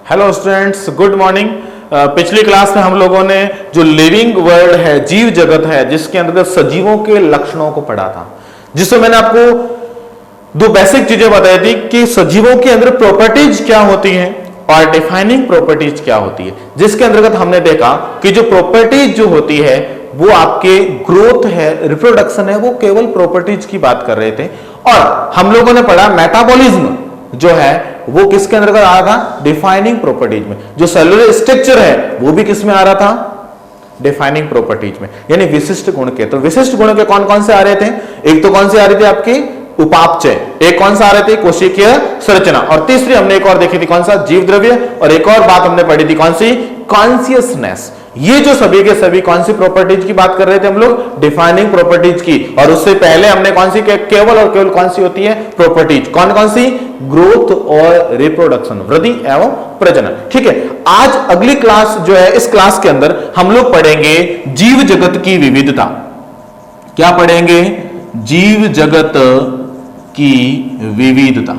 Hello students, good morning. पिछली class में हम लोगों ने जो लिविंग वर्ल्ड है, जीव जगत है, जिसके अंतर्गत सजीवों के लक्षणों को पढ़ा था, जिसमें मैंने आपको दो बेसिक चीजें बताई थी कि सजीवों के अंदर प्रॉपर्टीज क्या होती हैं और डिफाइनिंग प्रॉपर्टीज क्या होती है। जिसके अंतर्गत हमने देखा कि जो प्रॉपर्टीज जो होती है वो आपके ग्रोथ है, रिप्रोडक्शन है, वो केवल प्रॉपर्टीज की बात कर रहे थे। और हम लोगों ने पढ़ा मेटाबॉलिज्म जो है वो किसके अंतर्गत आ रहा था? डिफाइनिंग प्रॉपर्टीज में। जो सेलुलर स्ट्रक्चर है वो भी किस में आ रहा था? डिफाइनिंग प्रॉपर्टीज में, यानी विशिष्ट गुण के। तो विशिष्ट गुण के कौन कौन से आ रहे थे? एक तो कौन से आ रही थी आपकी? उपापचय। एक कौन सा आ रहे थे? कोशिकीय संरचना। और तीसरी हमने एक और देखी थी, कौन सा? जीव द्रव्य। और एक और बात हमने पढ़ी थी, कौन सी? कॉन्शियसनेस। ये जो सभी के सभी कौन सी प्रॉपर्टीज की बात कर रहे थे हम लोग? डिफाइनिंग प्रॉपर्टीज की। और उससे पहले हमने कौन सी? केवल और केवल कौन सी होती है प्रॉपर्टीज? कौन कौन सी? ग्रोथ और रिप्रोडक्शन, वृद्धि एवं प्रजनन। ठीक है, आज अगली क्लास जो है, इस क्लास के अंदर हम लोग पढ़ेंगे जीव जगत की विविधता। क्या पढ़ेंगे? जीव जगत की विविधता।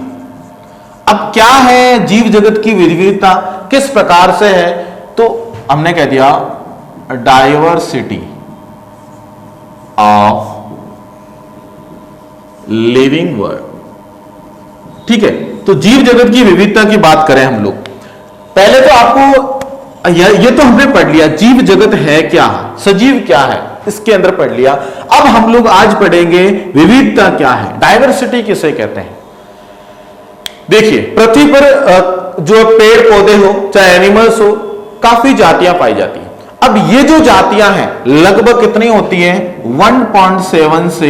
अब क्या है जीव जगत की विविधता, किस प्रकार से है? तो हमने कह दिया डाइवर्सिटी ऑफ लिविंग वर्ल्ड। ठीक है, तो जीव जगत की विविधता की बात करें हम लोग, पहले तो आपको ये तो हमने पढ़ लिया जीव जगत है क्या, सजीव क्या है, इसके अंदर पढ़ लिया। अब हम लोग आज पढ़ेंगे विविधता क्या है, डाइवर्सिटी किसे कहते हैं। देखिए, पृथ्वी पर जो पेड़ पौधे हो चाहे एनिमल्स हो, काफी जातियां पाई जाती हैं। अब ये जो जातियां हैं लगभग कितनी होती हैं? 1.7 से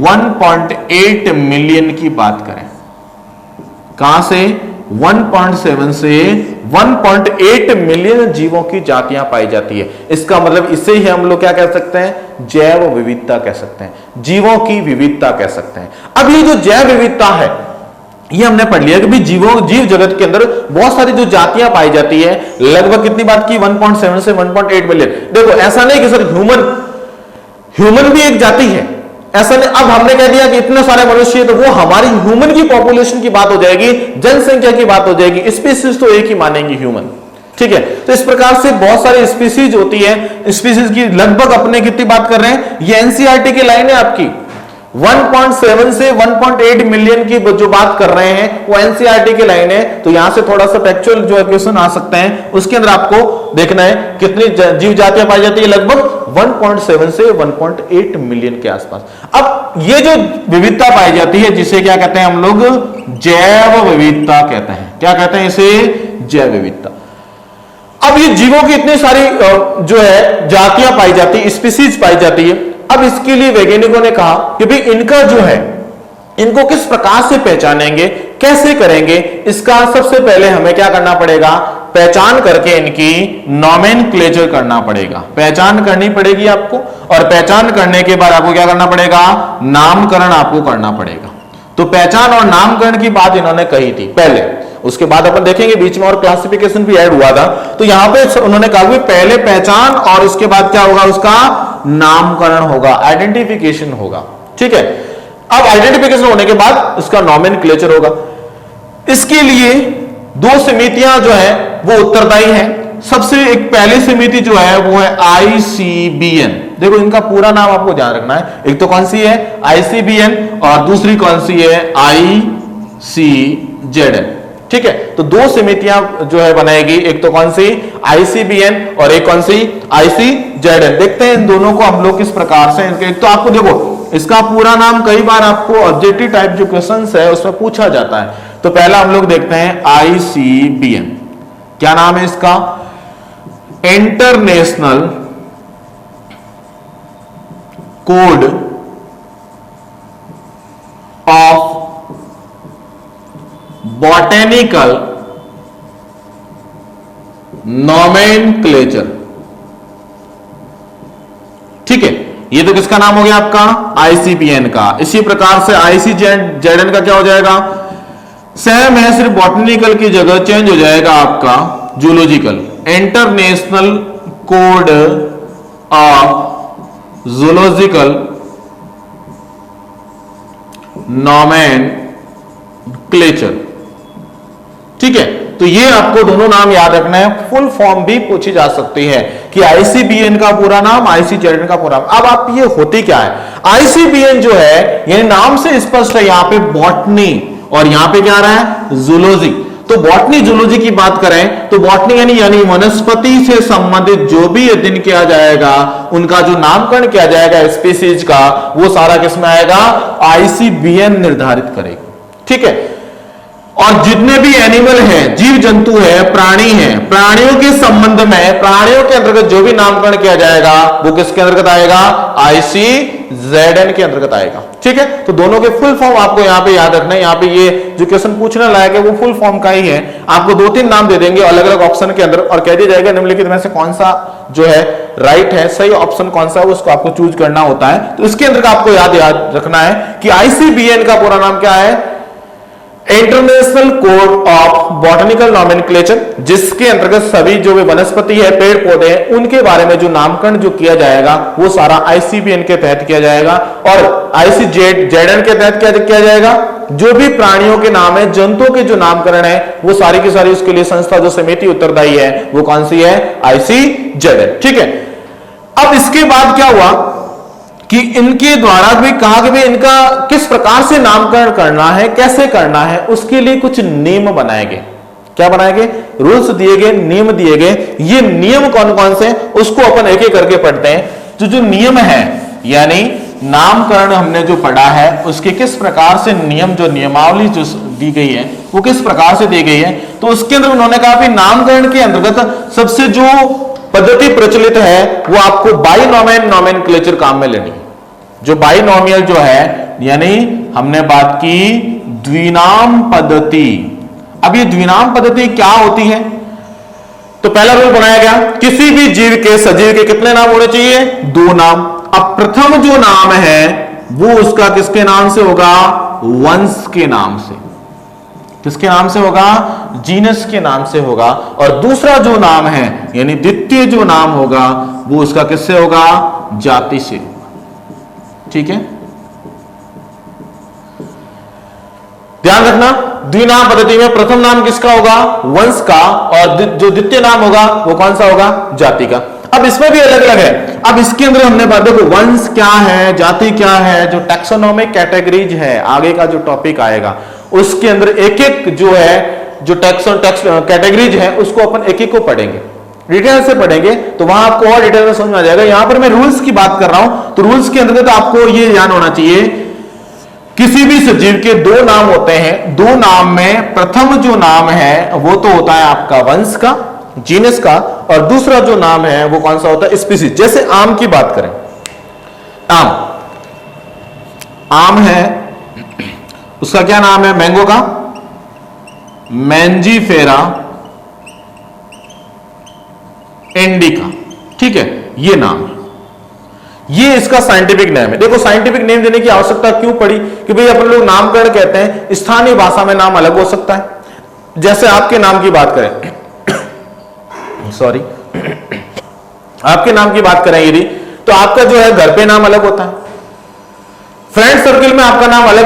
1.8 मिलियन की बात करें। कहां से? 1.7 से 1.8 मिलियन जीवों की जातियां पाई जाती है। इसका मतलब इससे ही हम लोग क्या कह सकते हैं? जैव विविधता कह सकते हैं, जीवों की विविधता कह सकते हैं। अब ये जो जैव विविधता है ये हमने पढ़ लिया कि जीव जगत के अंदर बहुत सारी जो जातियां पाई जाती है, लगभग कितनी बात की? 1.7 से 1.8 मिलियन। देखो, ऐसा नहीं कि सर ह्यूमन भी एक जाति है, ऐसा नहीं। अब हमने कह दिया कि इतने सारे मनुष्य, तो वो हमारी ह्यूमन की पॉपुलेशन की बात हो जाएगी, जनसंख्या की बात हो जाएगी। स्पीसीज तो एक ही मानेंगे, ह्यूमन। ठीक है, तो इस प्रकार से बहुत सारी स्पीसीज होती है। स्पीसीज की लगभग अपने कितनी बात कर रहे हैं? ये एनसीईआरटी की लाइन है आपकी। 1.7 से 1.8 मिलियन की जो बात कर रहे हैं वो एनसीईआरटी की लाइन है। तो यहां से थोड़ा सा फैक्चुअल जो क्वेश्चन आ सकते हैं, उसके अंदर आपको देखना है कितनी जीव जातियां पाई जाती है। लगभग 1.7 से 1.8 मिलियन के आसपास। अब ये जो विविधता पाई जाती है, जिसे क्या कहते हैं हम लोग? जैव विविधता कहते हैं। क्या कहते हैं इसे? जैव विविधता। अब ये जीवों की इतनी सारी जो है जातियां पाई जाती है, स्पीसीज पाई जाती है। अब इसके लिए वैज्ञानिकों ने कहा कि भाई इनका जो है, इनको किस प्रकार से पहचानेंगे, कैसे करेंगे? इसका सबसे पहले हमें क्या करना पड़ेगा? पहचान करके इनकी नोमेनक्लेचर करना पड़ेगा। पहचान करनी पड़ेगी आपको, और पहचान करने के बाद आपको क्या करना पड़ेगा? नामकरण आपको करना पड़ेगा। तो पहचान और नामकरण की बात इन्होंने कही थी पहले, उसके बाद अपन देखेंगे बीच में और क्लासिफिकेशन भी ऐड हुआ था। तो यहां पे उन्होंने कहा कि पहले पहचान और उसके बाद क्या होगा? उसका नामकरण होगा, आइडेंटिफिकेशन होगा। ठीक है, अब आइडेंटिफिकेशन होने के बाद उसका नोमेनक्लेचर होगा। इसके लिए दो समितियां जो है वो उत्तरदायी हैं। सबसे एक पहली समिति जो है वो है आईसीबीएन। देखो, इनका पूरा नाम आपको ध्यान रखना है। एक तो कौन सी है? आईसीबीएन, और दूसरी कौन सी है? आईसीजेडएन। ठीक है, तो दो समितियां जो है बनाएगी, एक तो कौन सी? आईसीबीएन, और एक कौन सी? आईसीजेडएन। देखते हैं इन दोनों को हम लोग किस प्रकार से। एक तो आपको देखो, इसका पूरा नाम कई बार आपको ऑब्जेक्टिव टाइप जो क्वेश्चंस है उसमें पूछा जाता है। तो पहला हम लोग देखते हैं आईसीबीएन। क्या नाम है इसका? International code of botanical nomenclature. ठीक है, ये तो किसका नाम हो गया आपका? आईसीबीएन का। इसी प्रकार से आईसीजेडएन का क्या हो जाएगा? सेम है, सिर्फ बॉटनिकल की जगह चेंज हो जाएगा आपका zoological. International code of zoological nomenclature. ठीक है, तो ये आपको दोनों नाम याद रखना है। फुल फॉर्म भी पूछी जा सकती है कि आईसीबीएन का पूरा नाम, आईसीजेडएन का पूरा नाम। अब आप ये होती क्या है, आईसीबीएन जो है यानी नाम से स्पष्ट है, यहां पे बॉटनी और यहां पे क्या आ रहा है, जूलॉजी। तो बॉटनी जूलॉजी की बात करें तो बॉटनी यानी वनस्पति से संबंधित जो भी अध्ययन किया जाएगा, उनका जो नामकरण किया जाएगा स्पीसीज का, वो सारा किसमें आएगा, आईसीबीएन निर्धारित करेगा। ठीक है। और जितने भी एनिमल हैं, जीव जंतु है, प्राणी है, प्राणियों के संबंध में, प्राणियों के अंतर्गत जो भी नामकरण किया जाएगा वो किसके अंतर्गत आएगा, आईसीजेडएन के अंतर्गत आएगा। ठीक है। तो दोनों के फुल फॉर्म आपको यहां पे याद रखना है। यहां पे ये जो क्वेश्चन पूछने लायक है वो फुल फॉर्म का ही है। आपको 2-3 नाम दे देंगे अलग अलग ऑप्शन के अंदर और कह दिया जाएगा निम्नलिखित में से कौन सा जो है राइट है, सही ऑप्शन कौन सा है, उसको आपको चूज करना होता है। तो इसके अंदर आपको याद रखना है कि आईसीबीएन का पूरा नाम क्या है, international code of botanical nomenclature, जिसके अंतर्गत सभी जो भी वनस्पति है, पेड़ पौधे हैं, उनके बारे में जो नामकरण जो किया जाएगा वो सारा आईसीबीएन के तहत किया जाएगा। और आईसीजेडएन के तहत क्या किया जाएगा, जो भी प्राणियों के नाम है, जंतुओं के जो नामकरण है वो सारी की सारी उसके लिए संस्था जो समिति उत्तरदायी है वो कौन सी है, आईसीजेडएन। ठीक है। अब इसके बाद क्या हुआ कि इनके द्वारा भी कहा कि भाई इनका किस प्रकार से नामकरण करना है, कैसे करना है, उसके लिए कुछ नियम बनाए गए। क्या बनाए गए, रूल्स दिए गए, नियम दिए गए। ये नियम कौन कौन से, उसको अपन एक एक करके पढ़ते हैं। जो नियम है यानी नामकरण हमने जो पढ़ा है उसके किस प्रकार से नियम, जो नियमावली जो दी गई है वो किस प्रकार से दी गई है। तो उसके अंदर उन्होंने कहा कि नामकरण के अंतर्गत सबसे जो पद्धति प्रचलित है वो आपको बाइनोमियल नॉमेनक्लेचर काम में लेनी है। जो बाइनोमियल जो है यानी हमने बात की द्विनाम पद्धति। अब ये द्विनाम पद्धति क्या होती है, तो पहला रूल बनाया गया, किसी भी जीव के, सजीव के कितने नाम होने चाहिए, 2 नाम। अब प्रथम जो नाम है वो उसका किसके नाम से होगा, वंश के नाम से। किसके नाम से होगा, जीनस के नाम से होगा। और दूसरा जो नाम है यानी द्वितीय जो नाम होगा वो उसका किससे होगा, जाति से होगा। ठीक है। ध्यान रखना, द्विनाम पद्धति में प्रथम नाम किसका होगा, वंश का, और जो द्वितीय नाम होगा वो कौन सा होगा, जाति का। अब इसमें भी अलग अलग है। अब इसके अंदर हमने बात, देखो वंश क्या है, जाति क्या है, जो टैक्सोनॉमिक कैटेगरीज है, आगे का जो टॉपिक आएगा उसके अंदर एक एक जो है जो कैटेगरीज है उसको अपन एक एक को पढ़ेंगे, डिटेल से पढ़ेंगे, तो वहां आपको और डिटेल में समझ में आ जाएगा। यहां पर मैं रूल्स की बात कर रहा हूं, तो रूल्स के अंतर्गत आपको ये ध्यान होना चाहिए, किसी भी सजीव के 2 नाम होते हैं। 2 नाम में प्रथम जो नाम है वो तो होता है आपका वंश का, जीनस का, और दूसरा जो नाम है वो कौन सा होता है, स्पीसीज। जैसे आम की बात करें, आम है, उसका क्या नाम है, मैंगो का मैंजीफेरा इंडिका। ठीक है, ये नाम है, ये इसका साइंटिफिक नेम है। देखो साइंटिफिक नेम देने की आवश्यकता क्यों पड़ी कि भाई अपन लोग नामकरण कहते हैं, स्थानीय भाषा में नाम अलग हो सकता है। जैसे आपके नाम की बात करें सॉरी आपके नाम की बात करें यदि, तो आपका जो है घर पे नाम अलग होता है, फ्रेंड सर्किल में आपका नाम अलग,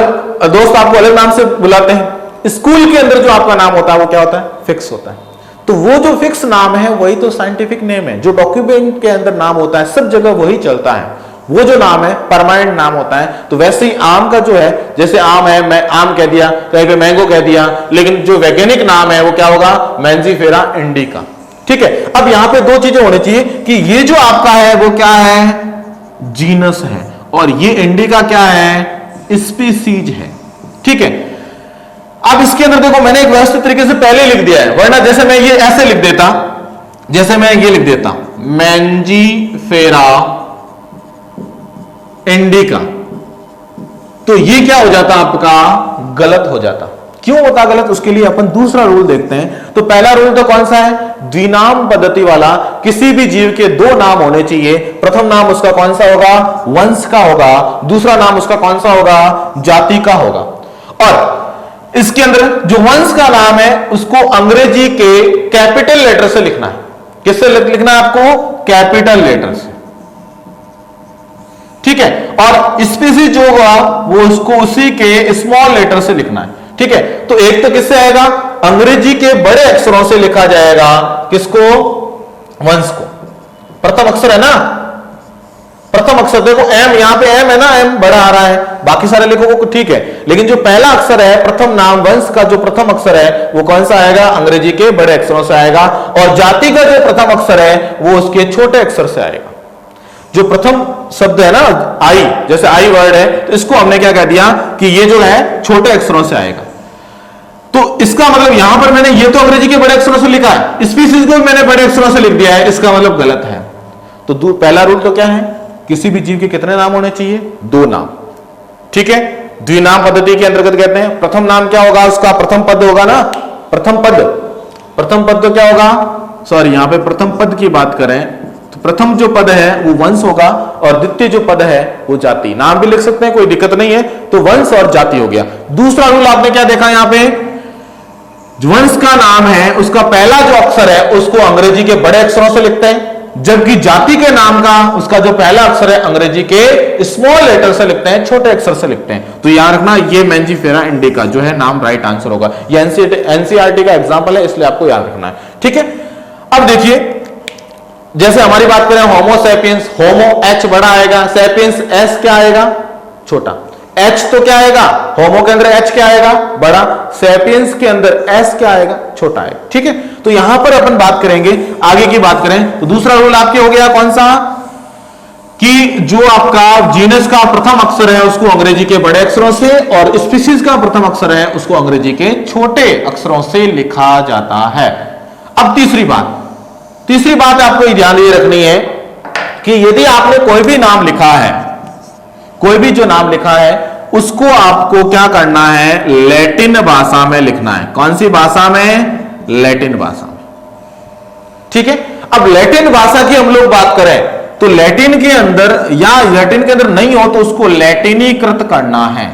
दोस्त आपको अलग नाम से बुलाते हैं, स्कूल के अंदर जो आपका नाम होता है वो क्या होता है, फिक्स होता है। तो वो जो फिक्स नाम है वही तो साइंटिफिक नेम है। जो डॉक्यूमेंट के अंदर नाम होता है सब जगह वही चलता है, वो जो नाम है परमानेंट नाम होता है। तो वैसे ही आम का जो है, जैसे आम है, मैं आम कह दिया, कहीं पे मैंगो कह दिया, लेकिन जो वैज्ञानिक नाम है वो क्या होगा, मैंजीफेरा इंडिका। ठीक है। अब यहां पे 2 चीजें होनी चाहिए कि ये जो आपका है वो क्या है, जीनस है, और ये इंडिका क्या है, स्पीसीज है। ठीक है। अब इसके अंदर देखो मैंने एक व्यवस्थित तरीके से पहले लिख दिया है, वरना जैसे मैं ये ऐसे लिख देता, जैसे मैं ये लिख देता मैंजीफेरा इंडिका, तो ये क्या हो जाता आपका, गलत हो जाता। क्यों होता गलत, उसके लिए अपन दूसरा रूल देखते हैं। तो पहला रूल तो कौन सा है, द्विनाम पद्धति वाला, किसी भी जीव के 2 नाम होने चाहिए। प्रथम नाम उसका कौन सा होगा, वंश का होगा, दूसरा नाम उसका कौन सा होगा, जाति का होगा। और इसके अंदर जो वंश का नाम है उसको अंग्रेजी के कैपिटल लेटर से लिखना है। किससे लिखना है आपको, कैपिटल लेटर से। ठीक है। और स्पीसीज जो होगा वो उसको उसी के स्मॉल लेटर से लिखना है। ठीक है, तो एक तो किससे आएगा, अंग्रेजी के बड़े अक्षरों से लिखा जाएगा, किसको, वंश को। प्रथम अक्षर है ना, प्रथम अक्षर देखो एम, यहां पे एम है ना, एम बड़ा आ रहा है, बाकी सारे लिखोगे ठीक है, लेकिन जो पहला अक्षर है प्रथम नाम वंश का जो प्रथम अक्षर है वो कौन सा आएगा, अंग्रेजी के बड़े अक्षरों से आएगा, और जाति का जो प्रथम अक्षर है वो उसके छोटे अक्षर से आएगा। जो प्रथम शब्द है ना आई, जैसे आई वर्ड है, तो इसको हमने क्या कह दिया कि ये जो है छोटे अक्षरों से आएगा। तो इसका मतलब यहां पर मैंने ये तो अंग्रेजी के बड़े अक्षरों से लिखा है, स्पीसीज को मैंने बड़े अक्षरों से लिख दिया है, इसका मतलब गलत है। तो पहला रूल तो क्या है, किसी भी जीव के कितने नाम होने चाहिए, 2 नाम, ठीक है। द्विनाम पद्धति के अंतर्गत कहते हैं प्रथम नाम क्या होगा, उसका प्रथम पद होगा ना, प्रथम पद, प्रथम पद तो क्या होगा, सॉरी यहां पे प्रथम पद की बात करें तो प्रथम जो पद है वो वंश होगा, और द्वितीय जो पद है वो जाति। नाम भी लिख सकते हैं, कोई दिक्कत नहीं है, तो वंश और जाति हो गया। दूसरा रूल आपने क्या देखा यहां पे, वंश का नाम है उसका पहला जो अक्षर है उसको अंग्रेजी के बड़े अक्षरों से लिखते हैं, जबकि जाति के नाम का उसका जो पहला अक्षर है अंग्रेजी के स्मॉल लेटर से लिखते हैं, छोटे अक्षर से लिखते हैं। तो याद रखना ये मैंजीफेरा इंडिका जो है नाम राइट आंसर होगा। ये एनसीईआरटी का एग्जांपल है, इसलिए आपको याद रखना है, ठीक है। अब देखिए जैसे हमारी बात करें होमो सैपियंस, होमो एच बड़ा आएगा, सैपियंस एस क्या आएगा, छोटा। एच तो क्या आएगा, होमो के अंदर एच क्या आएगा, बड़ा, सैपियंस के अंदर एस क्या आएगा, छोटा आएगा, ठीक है। तो यहां पर अपन बात करेंगे, आगे की बात करें तो दूसरा रूल आपके हो गया कौन सा, कि जो आपका जीनस का प्रथम अक्षर है उसको अंग्रेजी के बड़े अक्षरों से, और स्पीसीज का प्रथम अक्षर है उसको अंग्रेजी के छोटे अक्षरों से लिखा जाता है। अब तीसरी बात आपको ध्यान ये रखनी है कि यदि आपने कोई भी नाम लिखा है, कोई भी जो नाम लिखा है उसको आपको क्या करना है, लैटिन भाषा में लिखना है। कौन सी भाषा में, लैटिन भाषा में, ठीक है। अब लैटिन भाषा की हम लोग बात करें तो लैटिन के अंदर, या लैटिन के अंदर नहीं हो तो उसको लैटिनीकृत करना है,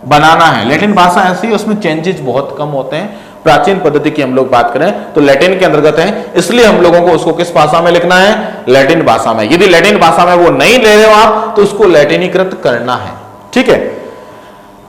बनाना है। लैटिन भाषा ऐसी है उसमें चेंजेस बहुत कम होते हैं। प्राचीन पद्धति की हम लोग बात करें तो लैटिन के अंतर्गत है, इसलिए हम लोगों को उसको किस भाषा में लिखना है, लैटिन भाषा में। यदि लैटिन भाषा में वो नहीं ले रहे हो आप तो उसको लैटिनीकृत करना है, ठीक है।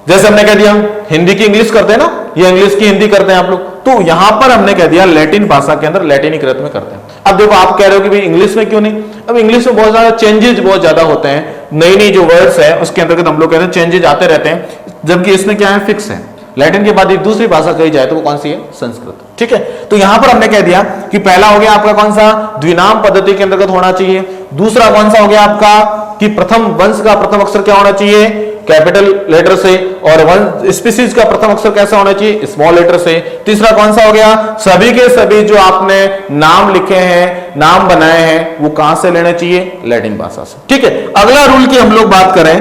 जैसे हमने कह दिया हिंदी की इंग्लिश करते हैं ना, ये इंग्लिश की हिंदी करते हैं आप लोग, तो यहां पर हमने कह दिया लैटिन भाषा के अंदर लैटिनीकृत में करते हैं। अब देखो आप कह रहे हो कि भाई इंग्लिश में क्यों नहीं, अब इंग्लिश में बहुत ज्यादा चेंजेस बहुत ज्यादा होते हैं, नई नई जो वर्ड्स है उसके अंतर्गत हम लोग कहते हैं चेंजेस आते रहते हैं, जबकि इसमें क्या है, फिक्स है। लैटिन के बाद एक दूसरी भाषा कही जाए तो वो कौन सी है, संस्कृत, ठीक है। तो यहां पर हमने कह दिया कि पहला हो गया आपका कौन सा, द्विनाम पद्धति के अंतर्गत होना चाहिए। दूसरा कौन सा हो गया आपका कि प्रथम वंश का प्रथम अक्षर क्या होना चाहिए, कैपिटल लेटर से, और वन स्पीसीज का प्रथम अक्षर कैसा होना चाहिए, स्मॉल लेटर से। तीसरा कौन सा हो गया, सभी के सभी जो आपने नाम लिखे हैं, नाम बनाए हैं, वो कहां से लेने चाहिए, लैटिन भाषा से, ठीक है। अगला रूल की हम लोग बात करें,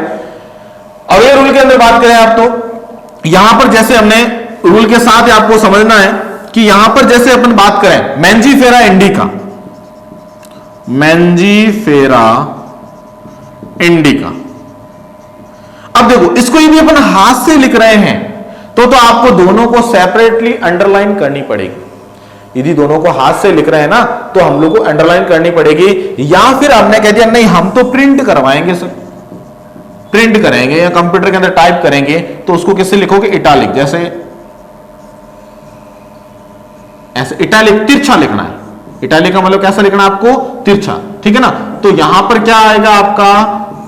अगले रूल के अंदर बात करें आप, तो यहां पर जैसे हमने रूल के साथ आपको समझना है कि यहां पर जैसे अपन बात करें मैंजीफेरा इंडिका, मैंजीफेरा इंडिका, अब देखो इसको यदि अपन हाथ से लिख रहे हैं तो आपको दोनों को सेपरेटली अंडरलाइन करनी पड़ेगी। यदि दोनों को हाथ से लिख रहे हैं ना तो हम लोग को अंडरलाइन करनी पड़ेगी, या फिर हमने कह दिया नहीं हम तो प्रिंट करवाएंगे सर, प्रिंट करेंगे या कंप्यूटर के अंदर टाइप करेंगे, तो उसको किससे लिखोगे, इटालिक, जैसे ऐसे इटालिक तिरछा लिखना है। इटालिक का मतलब कैसा लिखना है आपको, तिरछा, ठीक है ना। तो यहां पर क्या आएगा आपका,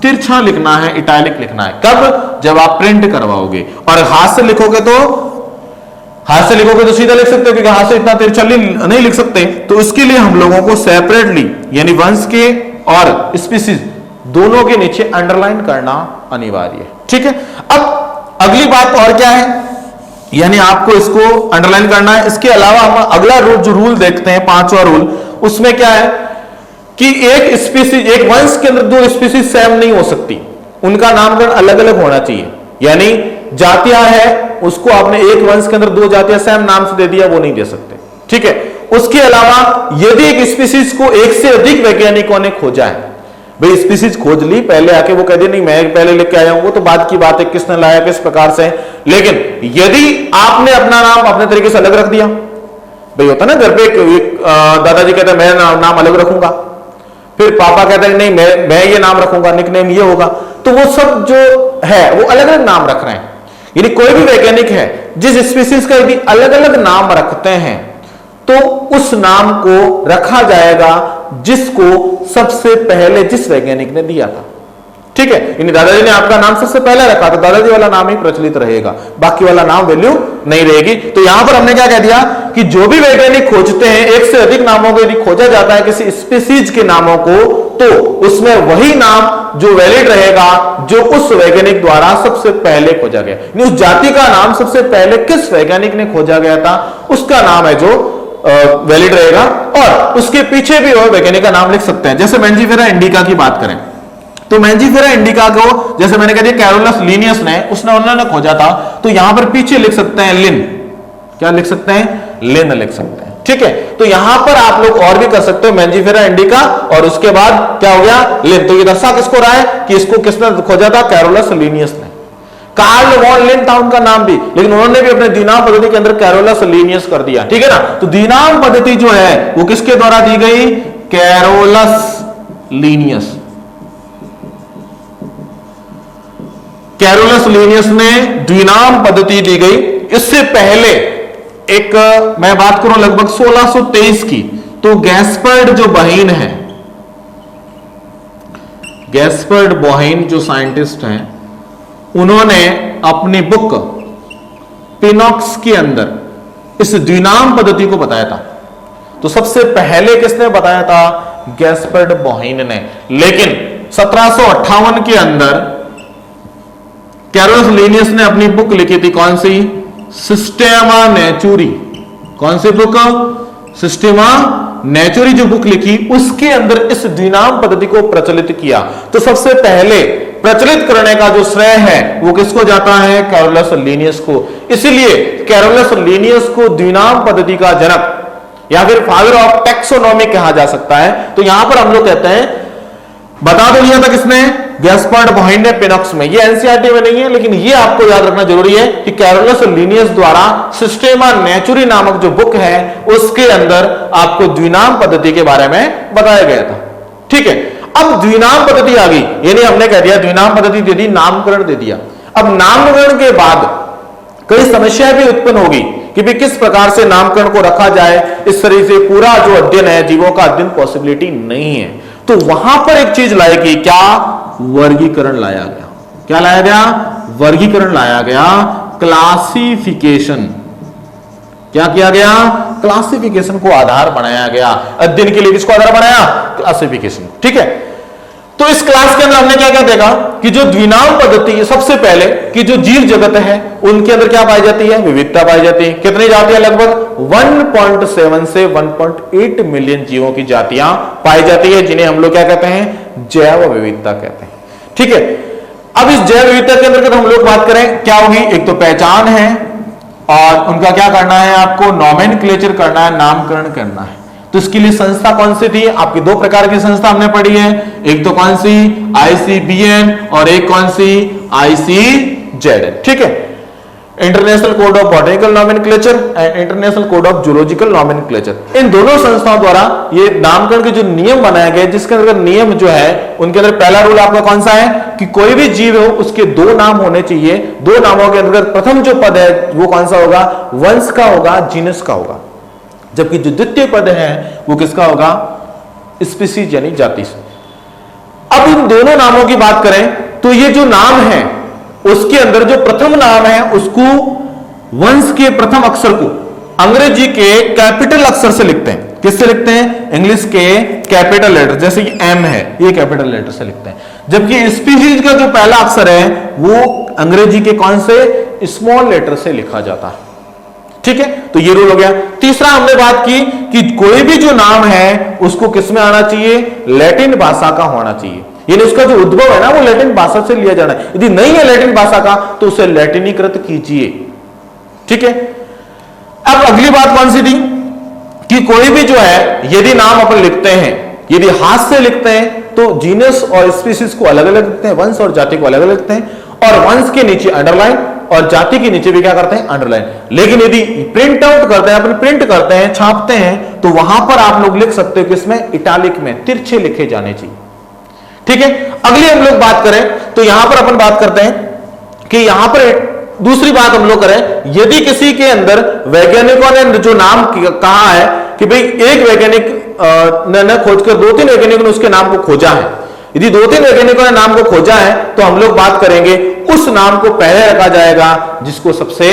तिरछा लिखना है, इटालिक लिखना है। कब, जब आप प्रिंट करवाओगे। और हाथ से लिखोगे तो, हाथ से लिखोगे तो सीधा लिख सकते हो, क्योंकि हाथ से इतना तिरछा नहीं लिख सकते। तो इसके लिए हम लोगों को सेपरेटली यानी वंश के और स्पीसीज दोनों के नीचे अंडरलाइन करना अनिवार्य है, ठीक है। अब अगली बात और क्या है, यानी आपको इसको अंडरलाइन करना है। इसके अलावा हम अगला रूल जो रूल देखते हैं, पांचवा रूल, उसमें क्या है कि एक स्पीसीज, एक वंश के अंदर दो स्पीसीज सेम नहीं हो सकती, उनका नामकरण अलग अलग होना चाहिए। यानी जातियां है, उसको आपने एक वंश के अंदर दो जातियां सेम नाम से दे दिया, वो नहीं दे सकते, ठीक है। उसके अलावा यदि एक स्पीसीज को एक से अधिक वैज्ञानिकों ने खोजा है, भाई स्पीसीज खोज ली, पहले आके वो कह दे नहीं मैं पहले लेके आया हूं, वो तो बाद की बात है, किसने लाया किस प्रकार से। लेकिन यदि आपने अपना नाम अपने तरीके से अलग रख दिया, भाई होता ना घर पे दादाजी कहते हैं मैं नाम अलग रखूंगा, फिर पापा कहते हैं नहीं मैं ये नाम रखूंगा, निकनेम ये होगा, तो वो सब जो है वो अलग अलग नाम रख रहे हैं। यानी कोई भी वैज्ञानिक है जिस स्पीसीज का यदि अलग अलग नाम रखते हैं तो उस नाम को रखा जाएगा जिसको सबसे पहले जिस वैज्ञानिक ने दिया था। ठीक है, यानी दादाजी ने आपका नाम सबसे पहले रखा तो दादाजी वाला नाम ही प्रचलित रहेगा, बाकी वाला नाम वैल्यू नहीं रहेगी। तो यहां पर हमने क्या कह दिया कि जो भी वैज्ञानिक खोजते हैं, एक से अधिक नामों को यदि खोजा जाता है किसी स्पीसीज के नामों को, तो उसमें वही नाम जो वैलिड रहेगा जो उस वैज्ञानिक द्वारा सबसे पहले खोजा गया। उस जाति का नाम सबसे पहले किस वैज्ञानिक ने खोजा गया था उसका नाम है जो वैलिड रहेगा, और उसके पीछे भी और वैज्ञानिक का नाम लिख सकते हैं। जैसे मैंजीफेरा इंडिका की बात करें तो मैंजीफेरा इंडिका को जैसे मैंने कह दिया कैरोलस लीनियस ने उन्होंने खोजा था, तो यहां पर पीछे लिख सकते हैं लिन। क्या लिख सकते हैं? लिन लिख सकते हैं। ठीक है, तो यहां पर आप लोग और भी कर सकते हो मैंजीफेरा इंडिका और उसके बाद क्या हो गया लिन। तो ये दर्शा किसको रहा है कि इसको किसने खोजा था? कैरोलस लीनियस ने। कार्ल वॉन लिन था उनका नाम भी, लेकिन उन्होंने भी अपने द्विनाम पद्धति के अंदर कैरोलस लीनियस कर दिया। ठीक है ना, तो द्विनाम पद्धति जो है वो किसके द्वारा दी गई? Carolus Linnaeus. कैरोलस लीनियस ने द्विनाम पद्धति दी गई। इससे पहले एक मैं बात करूं लगभग 1623 की, तो गैस्पर्ड जो बोहीन है, गैस्पर्ड बोहीन जो साइंटिस्ट हैं, उन्होंने अपनी बुक पिनॉक्स के अंदर इस द्विनाम पद्धति को बताया था। तो सबसे पहले किसने बताया था? गैस्पर्ड बोहीन ने। लेकिन 1758 के अंदर कैरोलस लीनियस ने अपनी बुक लिखी थी, कौन सी? सिस्टेमा नेचुरी। कौन सी बुक? सिस्टेमा नेचुरी जो बुक लिखी उसके अंदर इस द्विनाम पद्धति को प्रचलित किया। तो सबसे पहले प्रचलित करने का जो श्रेय है वो किसको जाता है? कैरोलस लीनियस को। इसलिए कैरोलस लीनियस को द्विनाम पद्धति का जनक या फिर फादर ऑफ टैक्सोनॉमी कहा जा सकता है। तो यहां पर हम लोग कहते हैं, बता तो दिया था किसने? गैस्पर्ड बोहीन ने पिनॉक्स में। ये एनसीईआरटी में नहीं है, लेकिन ये आपको याद रखना जरूरी है कि कैरोलस लीनियस द्वारा सिस्टेमा नेचुरी नामक जो बुक है उसके अंदर आपको द्विनाम पद्धति के बारे में बताया गया था। ठीक है, अब द्विनाम पद्धति आ गई, यानी हमने कह दिया द्विनाम पद्धति दे दी, नामकरण दे दिया। अब नामकरण के बाद कई समस्याएं भी उत्पन्न होगी कि भी किस प्रकार से नामकरण को रखा जाए। इस तरह से पूरा जो अध्ययन है, जीवों का अध्ययन पॉसिबिलिटी नहीं है। तो वहां पर एक चीज लाई गई, क्या? वर्गीकरण लाया गया। क्या लाया गया? वर्गीकरण लाया गया, क्लासिफिकेशन। क्या किया गया? क्लासिफिकेशन को आधार बनाया गया। अध्ययन के लिए किसको आधार बनाया? क्लासिफिकेशन। ठीक है, तो इस क्लास के अंदर हमने क्या क्या देखा कि जो द्विनाम पद्धति, सबसे पहले कि जो जीव जगत है उनके अंदर क्या पाई जाती है? विविधता पाई जाती है। कितनी जातियां? लगभग 1.7 से 1.8 मिलियन जीवों की जातियां पाई जाती है, जिन्हें हम लोग क्या कहते हैं? जैव विविधता कहते हैं। ठीक है, अब इस जैव विविधता के अंदर हम लोग बात करें क्या होगी? एक तो पहचान है और उनका क्या करना है? आपको नॉमेनक्लेचर करना है, नामकरण करना है। तो इसके लिए संस्था कौन सी थी? आपकी दो प्रकार की संस्था हमने पढ़ी है, एक तो कौन सी? ICBN और एक कौन सी? ICZN। ठीक है, international code of botanical nomenclature and international code of zoological nomenclature. इन दोनों संस्थाओं द्वारा ये नामकरण के जो नियम बनाए गए, जिसके अंदर नियम जो है उनके अंदर पहला रूल आपका कौन सा है कि कोई भी जीव हो उसके दो नाम होने चाहिए। दो नामों के अंदर प्रथम जो पद है वो कौन सा होगा? वंश का होगा, जीनस का होगा, जबकि जो द्वितीय पद है वो किसका होगा? स्पीसीज यानी जाति से। अब इन दोनों नामों की बात करें तो ये जो नाम है उसके अंदर जो प्रथम नाम है उसको वंश के प्रथम अक्षर को अंग्रेजी के कैपिटल अक्षर से लिखते हैं। किससे लिखते हैं? इंग्लिश के कैपिटल लेटर, जैसे कि M है, ये कैपिटल लेटर से लिखते हैं। जबकि स्पीसीज का जो पहला अक्षर है वो अंग्रेजी के कौन से? स्मॉल लेटर से लिखा जाता है। ठीक है, तो ये रूल हो गया। तीसरा हमने बात की कि कोई भी जो नाम है उसको किस में आना चाहिए? लैटिन भाषा का होना चाहिए, यानी उसका जो उद्भव है ना वो लैटिन भाषा से लिया जाना है। यदि नहीं है लैटिन भाषा का तो उसे लैटिनीकृत कीजिए। ठीक है, अब अगली बात कौन सी थी कि कोई भी जो है यदि नाम अपन लिखते हैं, यदि हाथ से लिखते हैं तो जीनस और स्पीसीज को अलग अलग लिखते हैं, वंश और जाति को अलग अलग लिखते हैं, और वंश के नीचे अंडरलाइन और जाति के नीचे भी क्या करते हैं? अंडरलाइन। लेकिन यदि प्रिंट आउट करते हैं, अपन प्रिंट करते हैं, छापते हैं, तो वहां पर आप लोग लिख सकते हो कि इसमें इटालिक में तिरछे लिखे जाने चाहिए। ठीक है, अगली हम लोग बात करें तो यहां पर अपन बात करते हैं कि यहां पर दूसरी बात हम लोग करें, यदि किसी के अंदर वैज्ञानिकों ने जो नाम कहा है कि भाई एक वैज्ञानिक ने खोजकर 2-3 वैज्ञानिकों ने उसके नाम को खोजा है, यदि 2-3 वैज्ञानिकों ने नाम को खोजा है तो हम लोग बात करेंगे उस नाम को पहले रखा जाएगा जिसको सबसे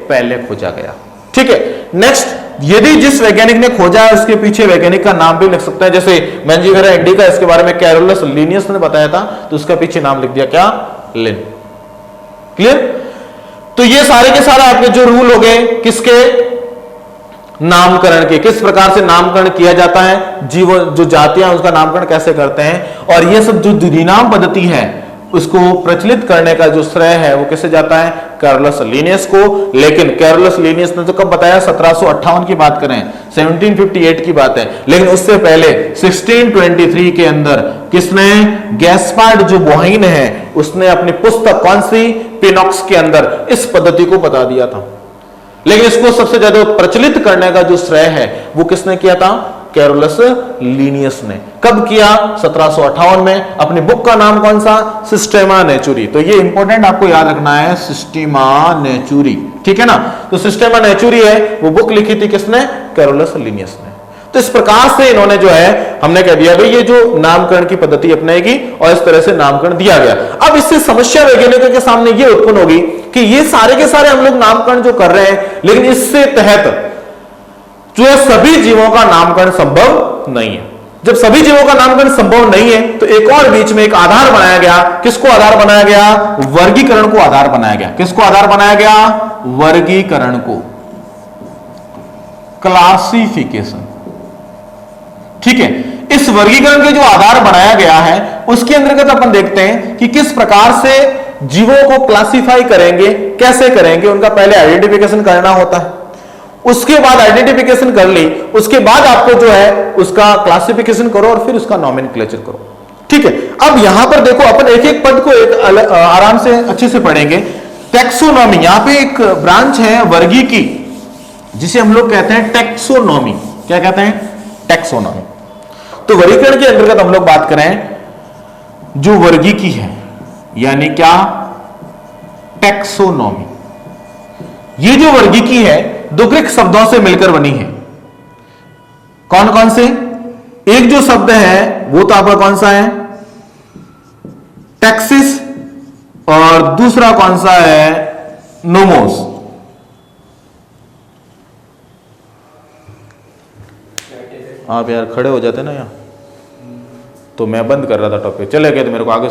पहले खोजा गया। ठीक है। नेक्स्ट, यदि जिस वैज्ञानिक ने खोजा है उसके पीछे वैज्ञानिक का नाम भी लिख सकते हैं, जैसे मैंजीवेरा इंडिका, इसके बारे में कैरोलस लीनियस ने बताया था तो उसका पीछे नाम लिख दिया क्या, लिन। क्लियर। तो ये सारे के सारे आपके जो रूल हो गए किसके, नामकरण के, किस प्रकार से नामकरण किया जाता है, जीव जो जातियां उसका नामकरण कैसे करते हैं, और ये सब जो द्विनाम पद्धति है उसको प्रचलित करने का जो श्रेय है वो किसे जाता है, कैरोलस लीनियस को। लेकिन कैरोलस लीनियस ने तो कब बताया, 1758 की बात करें, 1758 की बात है, लेकिन उससे पहले 1623 के अंदर किसने, गैस्पार्ड जो बोहाइन है उसने अपनी पुस्तक कौन सी, पिनॉक्स के अंदर इस पद्धति को बता दिया था। लेकिन इसको सबसे ज्यादा प्रचलित करने का जो श्रेय है वो किसने किया था, कैरोलस लीनियस ने। कब किया, 1758 में। अपनी बुक का नाम कौन सा, सिस्टेमा नेचुरी। तो ये इंपॉर्टेंट आपको याद रखना है, सिस्टेमा नेचुरी। ठीक है ना। तो सिस्टेमा नेचुरी है, वो बुक लिखी थी किसने, कैरोलस लीनियस ने। तो इस प्रकार से इन्होंने जो है, हमने कह दिया भाई ये जो नामकरण की पद्धति अपनाएगी और इस तरह से नामकरण दिया गया। अब इससे समस्या वैज्ञानिकों के सामने ये उत्पन्न होगी कि ये सारे के सारे हम लोग नामकरण जो कर रहे हैं, लेकिन इससे तहत जो है सभी जीवों का नामकरण संभव नहीं है। जब सभी जीवों का नामकरण संभव नहीं है तो एक और बीच में एक आधार बनाया गया। किसको आधार बनाया गया, वर्गीकरण को आधार बनाया गया। किसको आधार बनाया गया, वर्गीकरण को, क्लासिफिकेशन। ठीक है। इस वर्गीकरण के जो आधार बनाया गया है उसके अंतर्गत अपन देखते हैं कि किस प्रकार से जीवों को क्लासिफाई करेंगे, कैसे करेंगे। उनका पहले आइडेंटिफिकेशन करना होता है, उसके बाद आइडेंटिफिकेशन कर ली, उसके बाद आपको जो है उसका क्लासिफिकेशन करो और फिर उसका नॉमेनक्लेचर करो। ठीक है। अब यहां पर देखो, अपन एक एक पद को एक आराम से अच्छे से पढ़ेंगे। टैक्सोनॉमी, यहां पे एक ब्रांच है वर्गीकी जिसे हम लोग कहते हैं टैक्सोनॉमी। क्या कहते हैं, टैक्सोनॉमी। तो वर्गीकरण के अंतर्गत हम लोग बात करें, जो वर्गीकी है यानी क्या, टैक्सोनॉमी। ये जो वर्गीकी है दो ग्रीक शब्दों से मिलकर बनी है। कौन कौन से, एक जो शब्द है वो तो आपका कौन सा है, टैक्सिस, और दूसरा कौन सा है, नोमोस। आप यार खड़े हो जाते ना यहाँ, तो मैं बंद कर रहा था टॉपिक, चले गए तो मेरे को आगे